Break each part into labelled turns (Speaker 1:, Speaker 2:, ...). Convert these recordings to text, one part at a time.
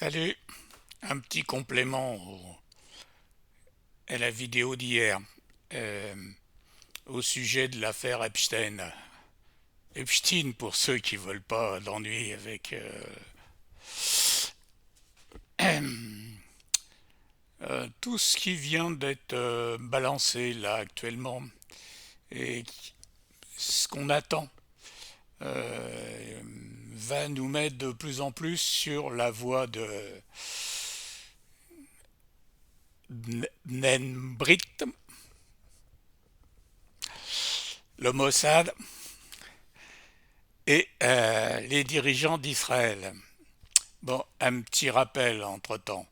Speaker 1: Salut, un petit complément à la vidéo d'hier euh, au sujet de l'affaire Epstein. Epstein, pour ceux qui veulent pas d'ennui avec tout ce qui vient d'être balancé là actuellement et ce qu'on attend euh, va nous mettre de plus en plus sur la voie de Nen Brit, le Mossad et les dirigeants d'Israël. Bon, un petit rappel entre-temps.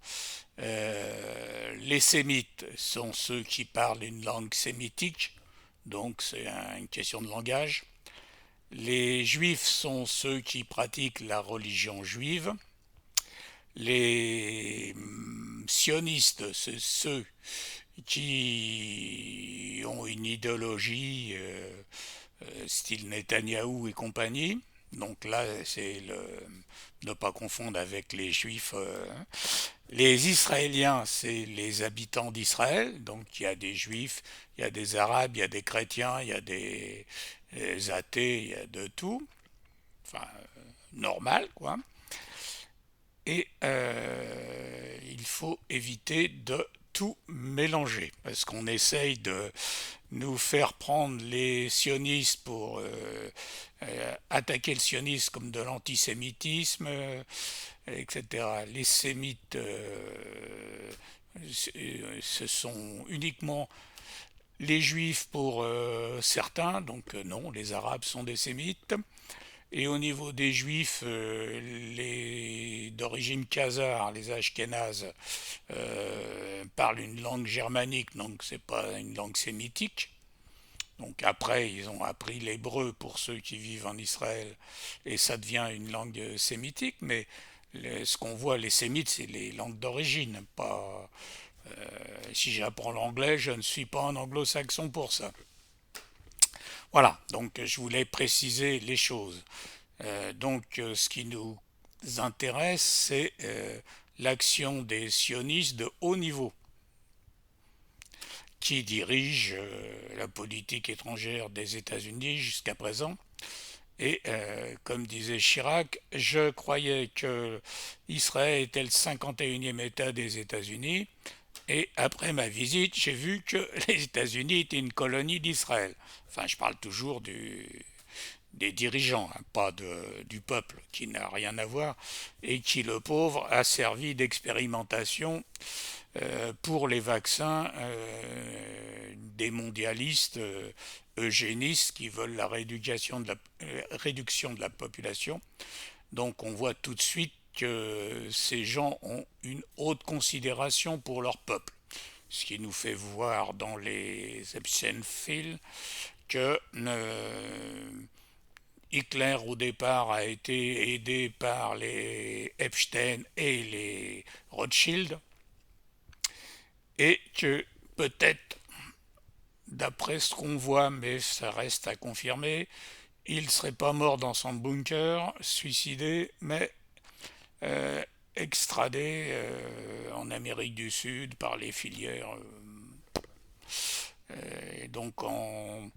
Speaker 1: Les sémites sont ceux qui parlent une langue sémitique, donc c'est une question de langage. Les juifs sont ceux qui pratiquent la religion juive. Les sionistes, c'est ceux qui ont une idéologie style Netanyahou et compagnie. Donc là, c'est ne pas confondre avec les juifs. Les Israéliens, c'est les habitants d'Israël. Donc il y a des juifs, il y a des arabes, il y a des chrétiens, il y a des athées, il y a de tout. Enfin, normal, quoi. Et il faut éviter de tout mélanger parce qu'on essaye de nous faire prendre les sionistes pour attaquer le sionisme comme de l'antisémitisme, etc. Les sémites, ce sont uniquement les juifs pour certains, donc non, les arabes sont des sémites. Et au niveau des juifs, les d'origine khazare, les ashkénazes, parlent une langue germanique, donc c'est pas une langue sémitique. Donc après, ils ont appris l'hébreu pour ceux qui vivent en Israël, et ça devient une langue sémitique, mais ce qu'on voit, les sémites, c'est les langues d'origine, pas... si j'apprends l'anglais, je ne suis pas un anglo-saxon pour ça. Voilà, donc je voulais préciser les choses. Ce qui nous intéresse, c'est l'action des sionistes de haut niveau qui dirigent la politique étrangère des États-Unis jusqu'à présent. Et comme disait Chirac, je croyais que Israël était le 51e État des États-Unis. Et après ma visite, j'ai vu que les États-Unis étaient une colonie d'Israël. Enfin, je parle toujours des dirigeants, hein, pas du peuple, qui n'a rien à voir, et qui, le pauvre, a servi d'expérimentation pour les vaccins des mondialistes eugénistes qui veulent la réduction de la population. Donc on voit tout de suite que ces gens ont une haute considération pour leur peuple. Ce qui nous fait voir dans les Epstein Files que Hitler au départ a été aidé par les Epstein et les Rothschild et que peut-être, d'après ce qu'on voit, mais ça reste à confirmer, il ne serait pas mort dans son bunker, suicidé, mais euh, extradé en Amérique du Sud par les filières. Et donc en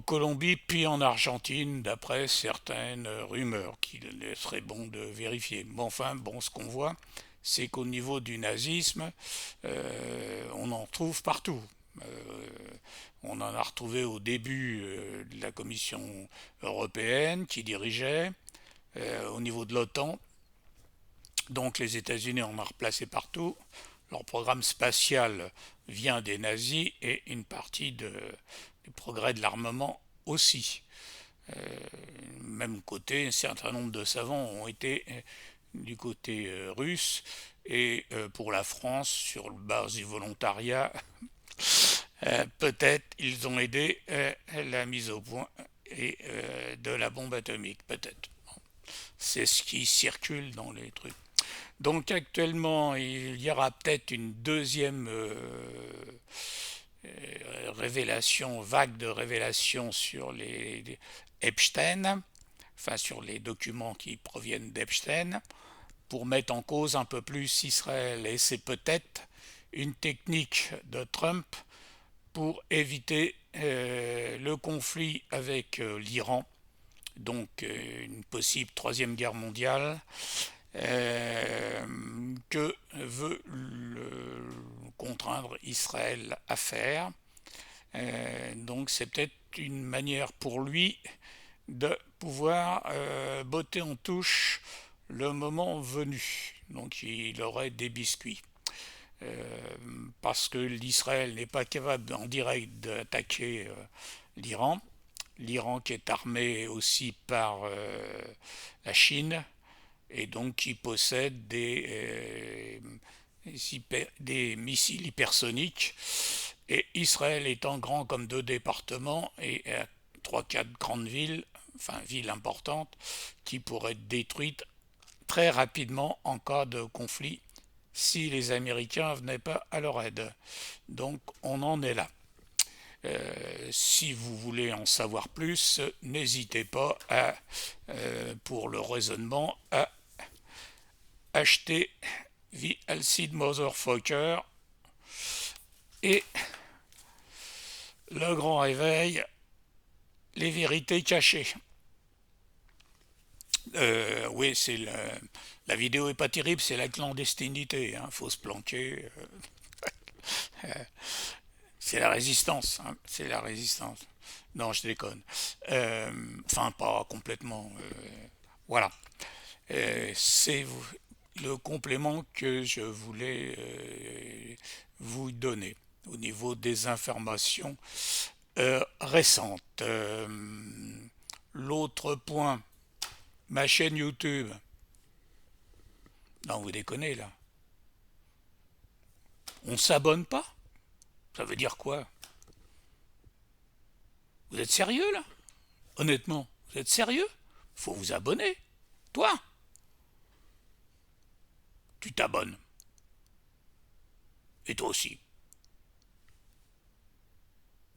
Speaker 1: Colombie puis en Argentine, d'après certaines rumeurs qu'il serait bon de vérifier. Mais enfin, bon, ce qu'on voit, c'est qu'au niveau du nazisme, on en trouve partout. On en a retrouvé au début de la Commission européenne qui dirigeait, au niveau de l'OTAN. Donc les États-Unis en ont replacé partout. Leur programme spatial vient des nazis et une partie du progrès de l'armement aussi. Même côté, un certain nombre de savants ont été du côté russe et pour la France, sur le base du volontariat, peut-être ils ont aidé la mise au point et de la bombe atomique, peut-être. C'est ce qui circule dans les trucs. Donc actuellement, il y aura peut-être une deuxième révélation, vague de révélations sur les Epstein, enfin sur les documents qui proviennent d'Epstein. pour mettre en cause un peu plus Israël. Et c'est peut-être une technique de Trump pour éviter le conflit avec l'Iran, donc une possible troisième guerre mondiale, que veut contraindre Israël à faire. Donc c'est peut-être une manière pour lui de pouvoir botter en touche le moment venu. Donc il aurait des biscuits. Parce que l'Israël n'est pas capable en direct d'attaquer l'Iran. L'Iran qui est armé aussi par la Chine et donc qui possède des missiles hypersoniques. Et Israël étant grand comme 2 départements et 3-4 grandes villes, enfin villes importantes, qui pourraient être détruites très rapidement en cas de conflit si les Américains ne venaient pas à leur aide. Donc on en est là. Si vous voulez en savoir plus, n'hésitez pas pour le raisonnement, à acheter The Alcide Motherfucker et Le Grand Réveil, les vérités cachées. Oui, la vidéo est pas terrible, c'est la clandestinité, hein, faut se planquer. C'est la résistance, hein, c'est la résistance. Non, je déconne. Enfin, pas complètement. Voilà. C'est le complément que je voulais vous donner au niveau des informations récentes. L'autre point, ma chaîne YouTube. Non, vous déconnez là. On s'abonne pas? Ça veut dire quoi? Vous êtes sérieux là? Honnêtement, vous êtes sérieux? Faut vous abonner. Toi, tu t'abonnes. Et toi aussi.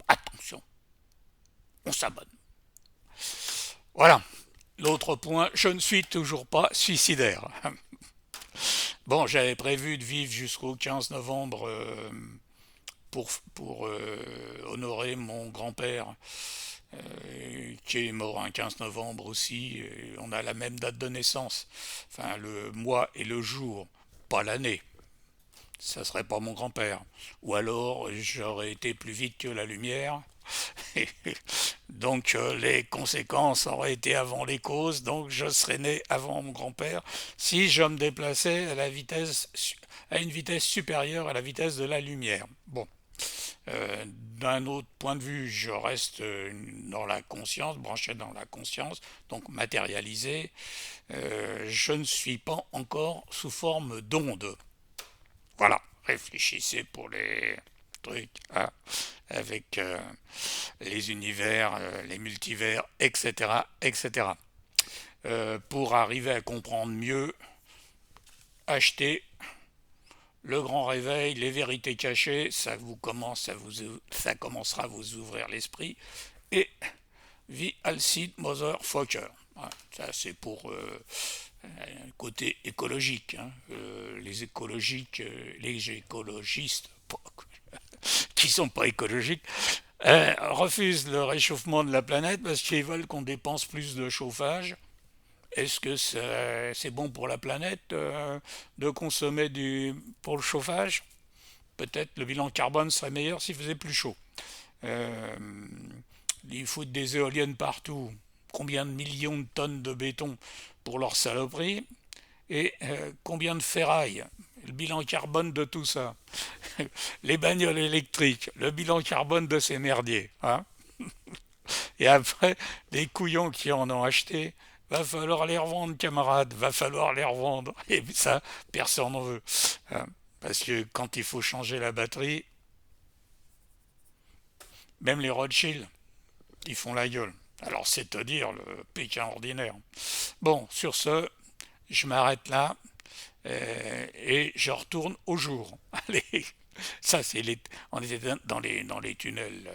Speaker 1: Attention, on s'abonne. Voilà. L'autre point, je ne suis toujours pas suicidaire. Bon, j'avais prévu de vivre jusqu'au 15 novembre pour honorer mon grand-père qui est mort un 15 novembre aussi. Et on a la même date de naissance. Enfin, le mois et le jour, pas l'année. Ça serait pas mon grand-père. Ou alors, j'aurais été plus vite que la lumière. Donc les conséquences auraient été avant les causes, donc je serais né avant mon grand-père si je me déplaçais à une vitesse supérieure à la vitesse de la lumière. Bon, d'un autre point de vue, je reste dans la conscience, branché dans la conscience, donc matérialisé. Je ne suis pas encore sous forme d'onde. Voilà, réfléchissez pour les trucs, hein, avec les univers, les multivers, etc., etc. Pour arriver à comprendre mieux, achetez Le Grand Réveil, les vérités cachées, ça commencera à vous ouvrir l'esprit, et The Alcide Motherfucker. Voilà, ça c'est pour côté écologique, hein. Les écologistes qui sont pas écologiques refusent le réchauffement de la planète parce qu'ils veulent qu'on dépense plus de chauffage. Est-ce que c'est bon pour la planète de consommer pour le chauffage? Peut-être le bilan carbone serait meilleur s'il faisait plus chaud. Euh, ils foutent des éoliennes partout. Combien de millions de tonnes de béton pour leur saloperie? Et combien de ferraille? Le bilan carbone de tout ça. Les bagnoles électriques, le bilan carbone de ces merdiers. Hein. Et après, les couillons qui en ont acheté, va falloir les revendre, camarades, va falloir les revendre. Et ça, personne n'en veut. Hein. Parce que quand il faut changer la batterie, même les Rothschild, ils font la gueule. Alors c'est à dire le Pékin ordinaire. Bon, sur ce, je m'arrête là et je retourne au jour. Allez, ça c'est on était dans les tunnels